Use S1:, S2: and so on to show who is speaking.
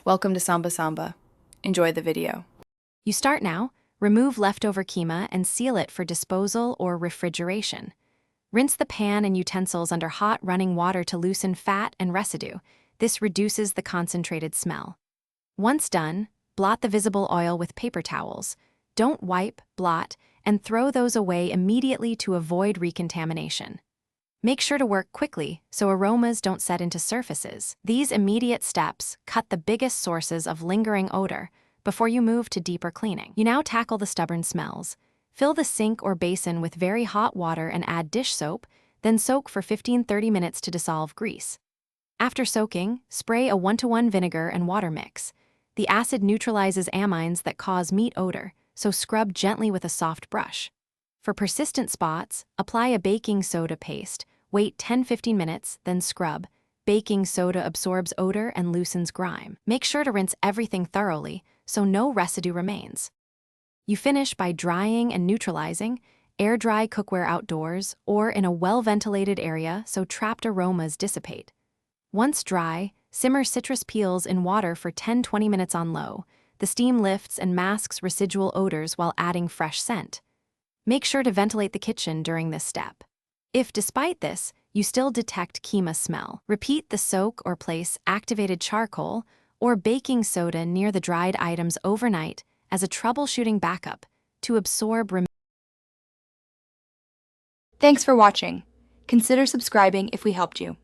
S1: Welcome to Samba Samba. Enjoy the video.
S2: You start now, remove leftover keema and seal it for disposal or refrigeration. Rinse the pan and utensils under hot running water to loosen fat and residue. This reduces the concentrated smell. Once done, blot the visible oil with paper towels. Don't wipe, blot, and throw those away immediately to avoid recontamination. Make sure to work quickly so aromas don't set into surfaces. These immediate steps cut the biggest sources of lingering odor before you move to deeper cleaning. You now tackle the stubborn smells. Fill the sink or basin with very hot water and add dish soap, then soak for 15-30 minutes to dissolve grease. After soaking, spray a 1-to-1 vinegar and water mix. The acid neutralizes amines that cause meat odor, so scrub gently with a soft brush. For persistent spots, apply a baking soda paste. Wait 10-15 minutes, then scrub. Baking soda absorbs odor and loosens grime. Make sure to rinse everything thoroughly so no residue remains. You finish by drying and neutralizing. Air dry cookware outdoors or in a well-ventilated area so trapped aromas dissipate. Once dry, simmer citrus peels in water for 10-20 minutes on low. The steam lifts and masks residual odors while adding fresh scent. Make sure to ventilate the kitchen during this step. If, despite this, you still detect keema smell, repeat the soak or place activated charcoal or baking soda near the dried items overnight as a troubleshooting backup to absorb.
S3: Thanks for watching. Consider subscribing if we helped you.